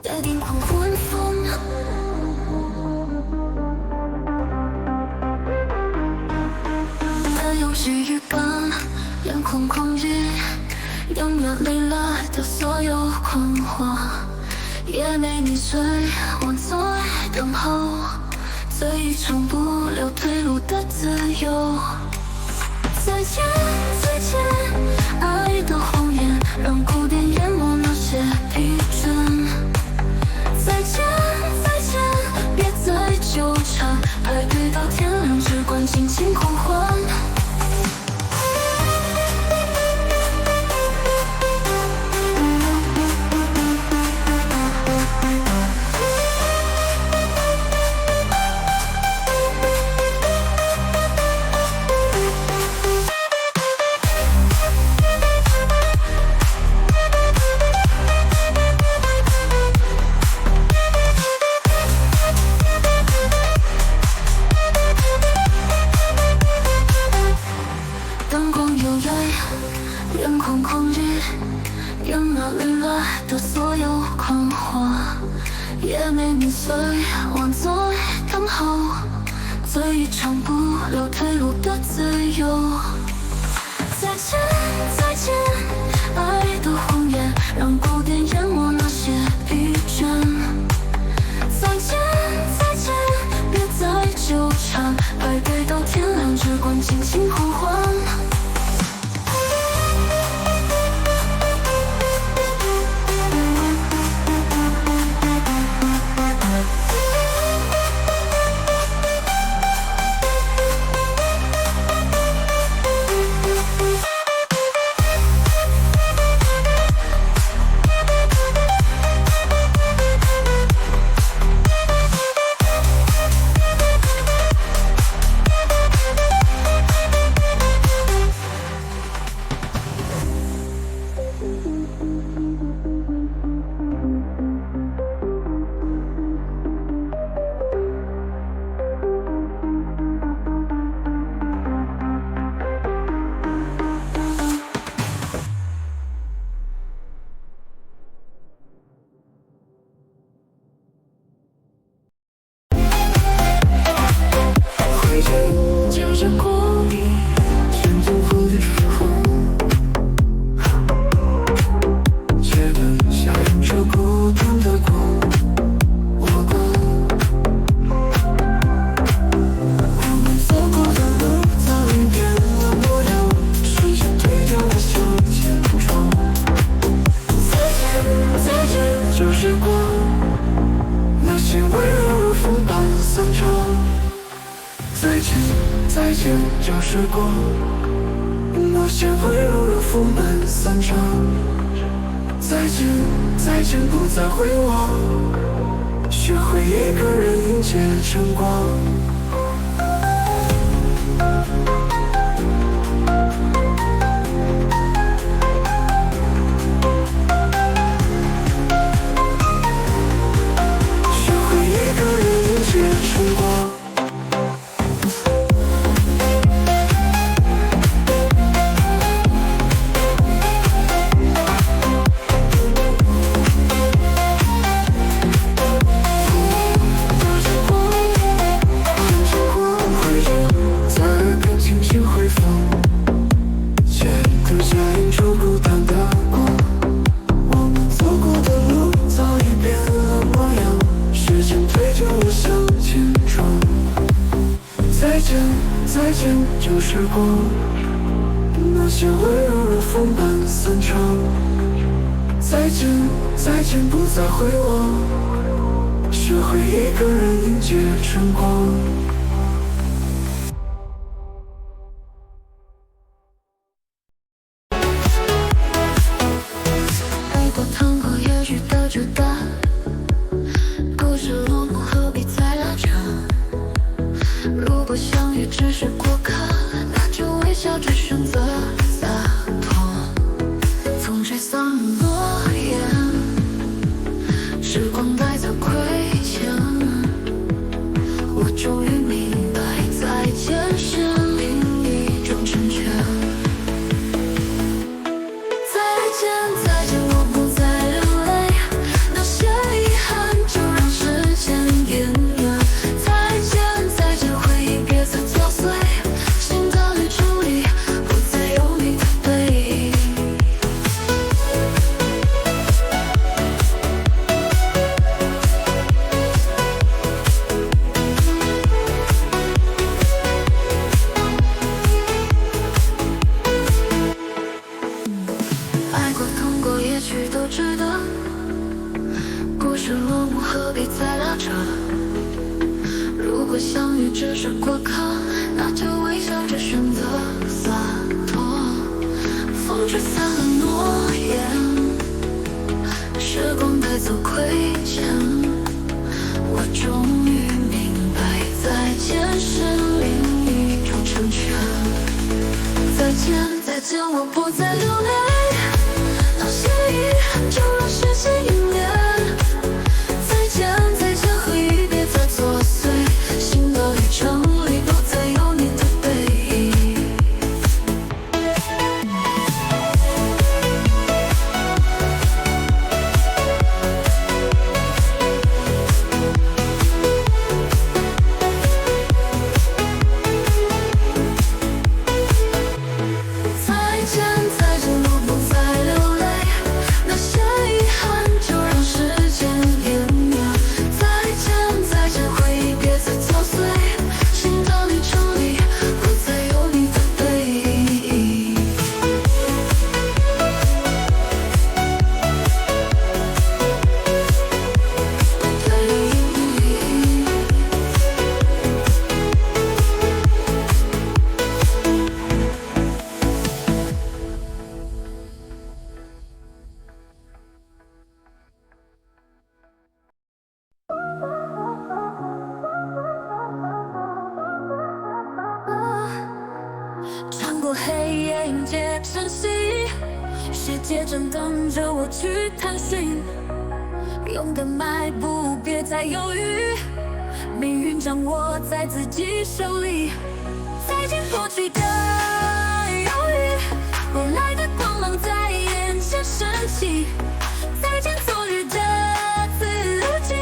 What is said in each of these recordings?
带点狂欢风。没有细雨感，眼眶狂热，优雅累了的所有狂欢，也没你醉，我在等候这一场不留退路的自由。再见，再见，爱的谎言，让古典淹没那些疲倦。再见，再见，别再纠缠，排队到天亮，只管尽情狂欢。灯光幽微，眼眶狂热，让那绿了的所有狂欢，也没迷醉，我在等候这一场不留退路的自由。再见，再见，爱的谎言，让古典淹没那些疲倦。再见，再见，别再纠缠，排队到天亮，只管尽情狂欢。就是过你，旋转蝴蝶时候，街灯下映着孤单的光，我们走过的路早已变了模样，瞬间推掉了向前闯。再见，再见，旧时光，那些温柔如风般散场。再见，再见，旧时光，那些温柔如风般散场。再见，再见，不再回望，学会一个人迎接晨光。学会一个人迎接晨光。再见，旧时光，那些温柔如风般散场。再见，再见，不再回望，学会一个人迎接晨光。爱过、疼过，也许得知答案，故事落幕，何必再拉长？如果相遇只是过客，那就微笑着选择洒脱。风吹散落叶，时光带走亏欠，我终于明白，再见是另一种成全。再见，再见，我不再流泪，那些遗着。如果相遇只是过客，那就微笑着选择洒脱。风吹散了诺言，时光带走亏欠。我终于明白，再见是另一种成全。再见，再见，我不再流泪。那些遗憾就让时间湮灭。再见，再见，回忆别再作祟。新的旅程里不再有你的背影。再见，再见，我不再流泪。那些遗憾就让时间湮灭。再见，再见，回忆别再作祟。新的旅程里不再有你的背影。穿过黑夜，迎接晨曦，世界正等着我去探寻。勇敢迈步，别再犹豫，命运掌握在自己手里。再见过去的犹豫，未来的光芒在眼前升起。再见昨日的自己，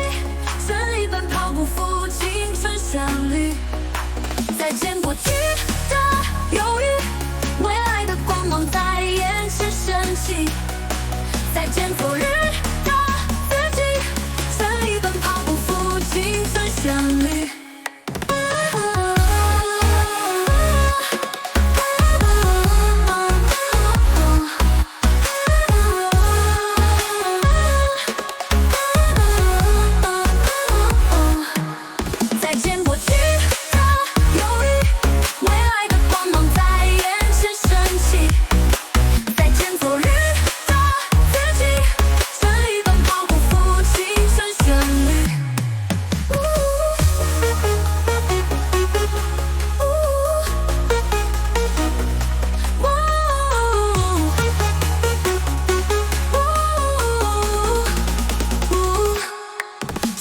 全力奔跑，不负青春旋律。再见过去的犹豫，未来的光芒在眼前升起。再见昨日的自己，全力奔跑，不负青春旋律。再见过去的犹豫，未来的光芒在眼前升起。再见昨日的自己，全力奔跑，不负青春旋律。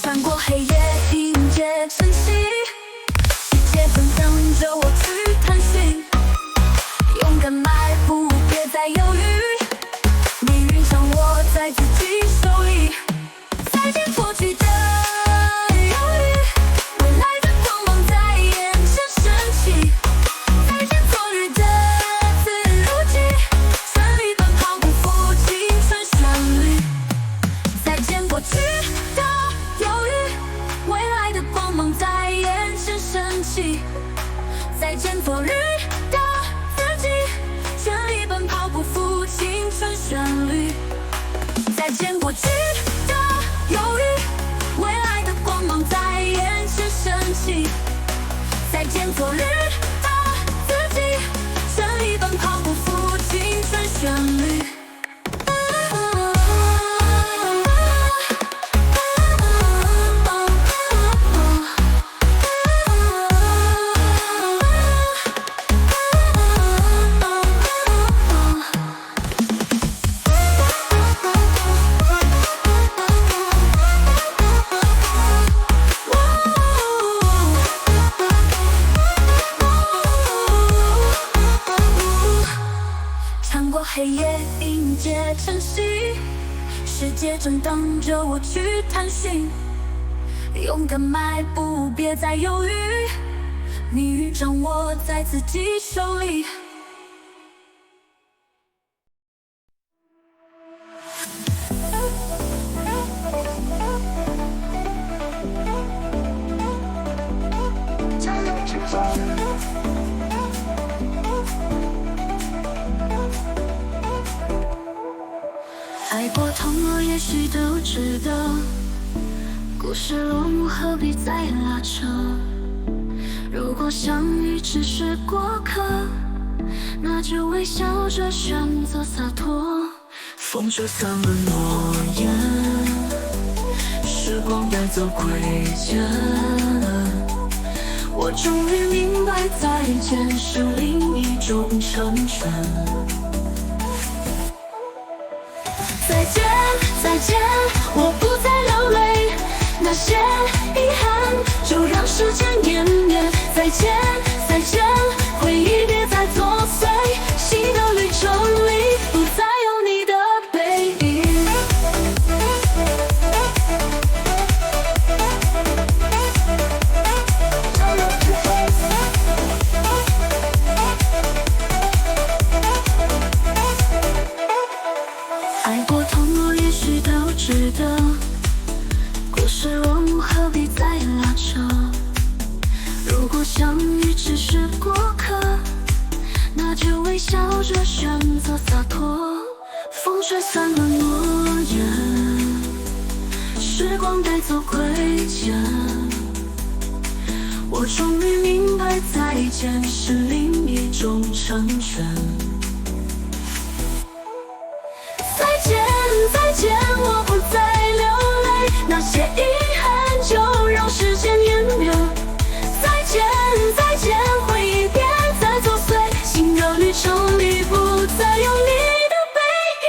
穿过黑夜，迎接晨曦，世界正等着我去探寻。勇敢迈步，别再犹豫，命运掌握在自己手里。再见过去的犹豫，未来的光芒在眼前升起。再见昨日的自己，全力奔跑，不负青春旋律。再见过去的犹豫，未来的光芒在眼前升起。再见昨日的自己，全力奔跑，不负青春旋律。再见过去的犹豫，未来的光芒在眼前升起。再见昨日的自己，全力奔跑，不负青春旋律。穿过黑夜，迎接晨曦，世界正等着我去探寻。勇敢迈步，别再犹豫，命运掌握在自己手里。爱过痛了，也许都值得。故事落幕，何必再拉扯？如果相遇只是过客，那就微笑着选择洒脱。风吹散了诺言，时光带走亏欠。我终于明白，再见是另一种成全。再见，再见，我不再流泪，那些遗憾就让时间湮灭。再见，再见，回忆别再作祟，新的旅程里不再有你的背影。爱过痛过，也许都值得。故事落幕，何必再拉扯？如果相遇只是过客，那就微笑着选择洒脱。风吹散了诺言，时光带走亏欠。我终于明白，再见是另一种成全。再见，再见，我不再流泪，那些遗憾就让时间湮灭。再见，再见，回忆别再作祟，新的旅程里不再有你的背影。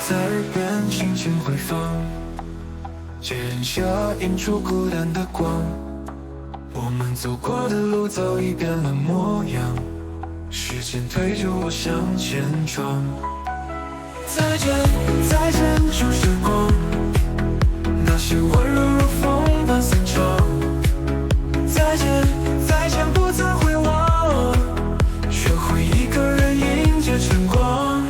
在耳边轻轻回放，街灯下映出孤单的光。我们走过的路早已变了模样，时间推着我向前闯。再见，再见，旧时光，那些温柔如风般散场。再见，再见，不再回望，学会一个人迎接晨光。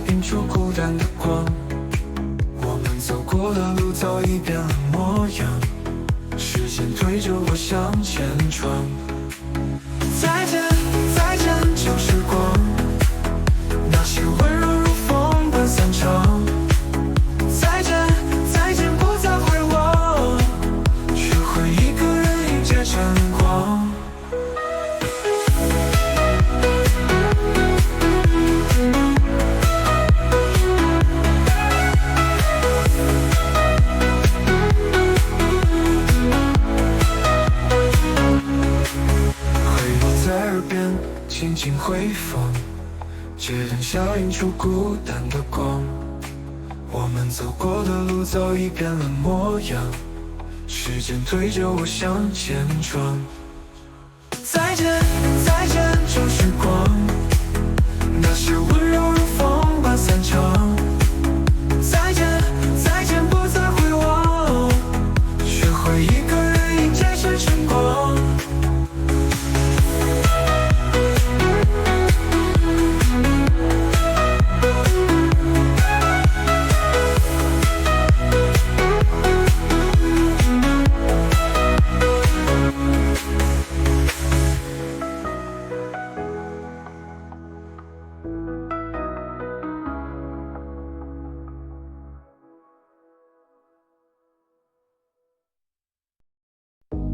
映出孤单的光，我们走过的路早已变了模样，时间推着我向前闯。再见，再见，旧时光，那些温柔如风般散场。再见，再见，不再回望，学会一个人迎接晨光。轻轻回放，街灯下映出孤单的光。我们走过的路早已变了模样，时间推着我向前闯。再见，再见，旧时光，那些温柔如风般散场。再见，再见，不再回望，学会一个人迎接着晨光。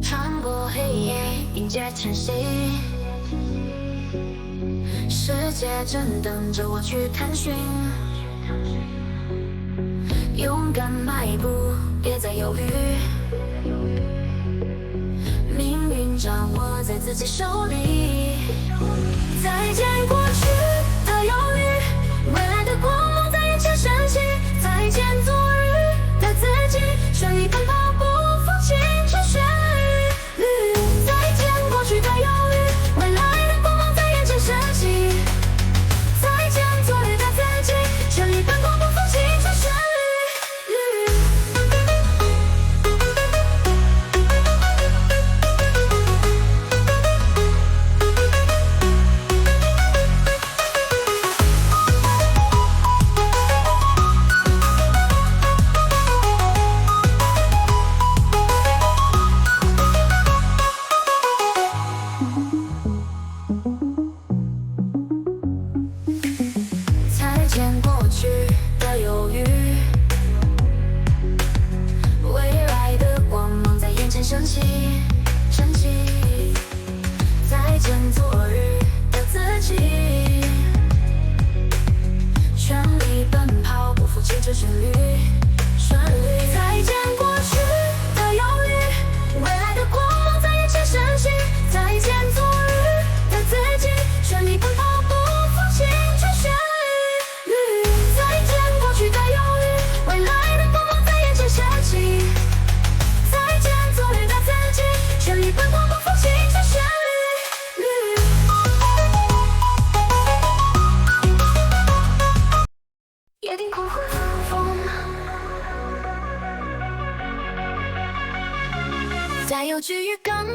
穿过黑夜，迎接晨曦，世界正等着我去探寻。有勇敢迈步，别再犹豫。命运掌握在自己手里。再见过去的犹豫，未来的光芒在眼前升起。再见昨日的自己，全力奔跑，不负青春旋律。再见过去的犹豫，未来的光芒在眼前升起。再见昨日的自己，全力奔跑，不负青春旋律。再见过去的犹豫，未来的光芒在眼前升起，升起。再见昨日的自己，全力奔跑，不负青春旋律，旋律。再见过去的犹豫，未来的光芒在眼前升起。再见昨日的自己，全力奔跑，不负青春旋律。再见过去的犹豫，未来的光芒在眼前升起。再见昨日的自己，全力奔跑，不负青春旋律。夜定狂风，再有句预感，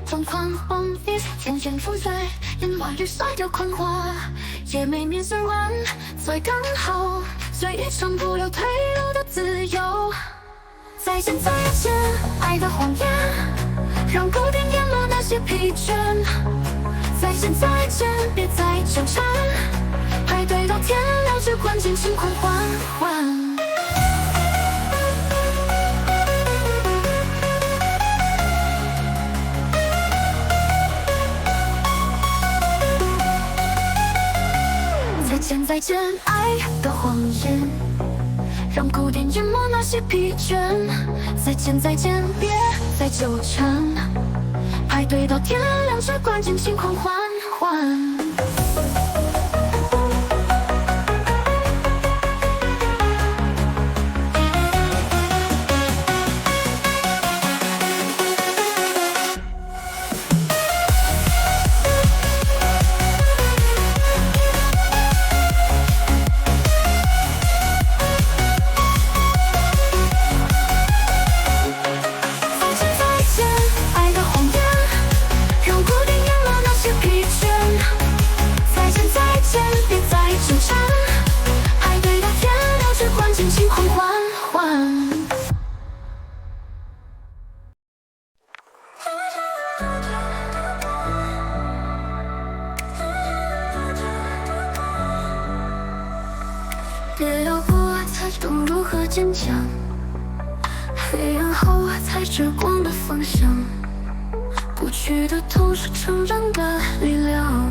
状况荒废，天旋风碎，烟花雨甩掉狂花，也没面虽晚，最刚好，随一场不留退路的自由。再见再见，爱的谎言，让古典淹没那些疲倦。再见再见，别再纠缠，排队到天亮，只管尽情狂欢。再见再见，爱的谎言，让古典淹没那些疲倦。再见再见，别再纠缠，排队到天亮，只管尽情狂欢。跌倒过才懂如何坚强，黑暗后才知光的方向。不去的都是成长的力量，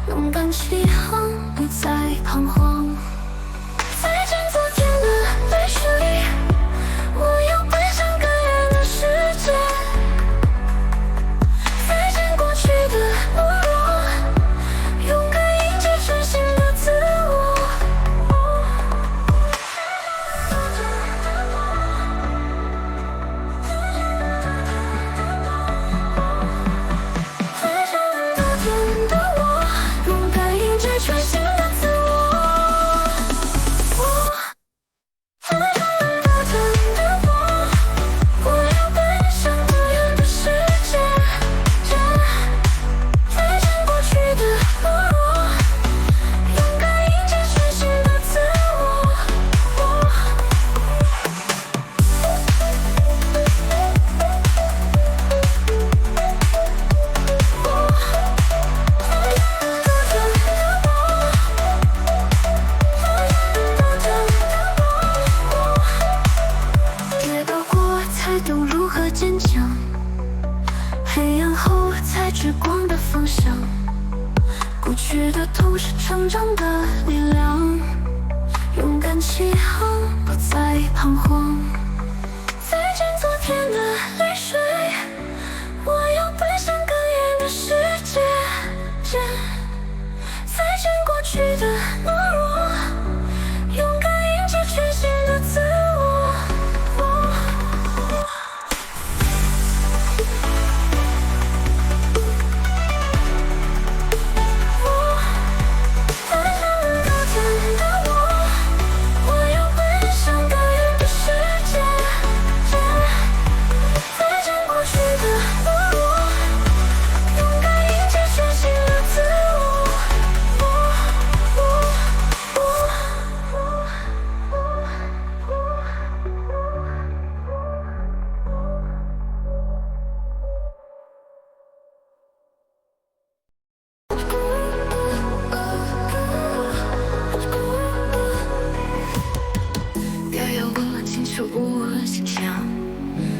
勇敢起航，不再彷徨。再见昨天的泪水，我要奔向更远的世界。再见过去的懦弱，勇敢迎接全新的自我。再见昨天的我，勇敢迎接全新的自我。后不再彷徨。再见昨天的泪水，我要奔向更远的世界。再见过去的懦弱，勇敢迎接全新的自我。再见了昨天的我要奔向更远的世界。再见过去的懦弱，勇敢迎接全新的自我。别要我清楚我形象，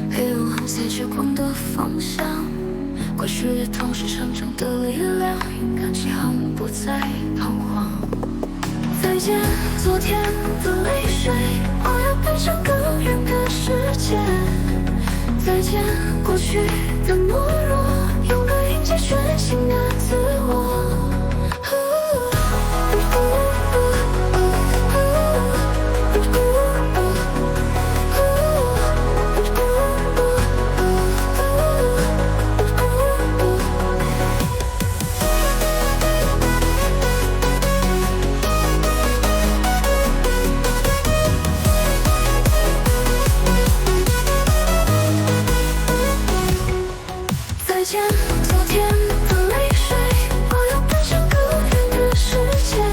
陪我在追光的方向。过去的痛是成长的力量，勇敢起航，不再彷徨。再见昨天的泪水，我要奔向更远的世界。再见过去的懦弱，勇敢迎接全新的自我。再见昨天的泪水，我要奔向更远的世界。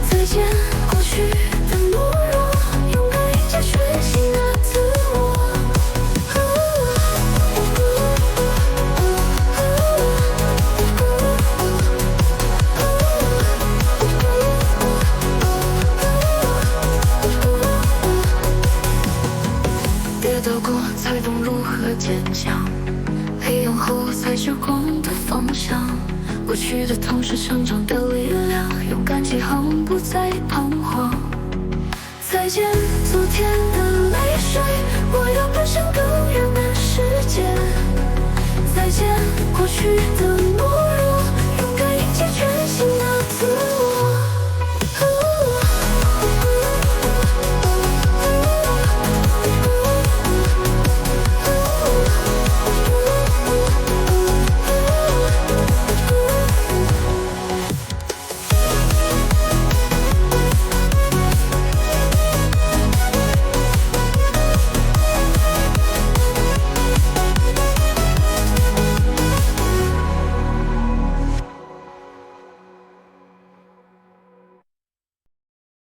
再见过去的懦弱，勇敢迎接全新的自我。跌倒过才懂如何坚强，黑暗后才知光的方向。过去的痛是成长的力量，勇敢起航，不再彷徨。再见昨天的泪水，我要奔向更远的世界。再见过去的懦弱。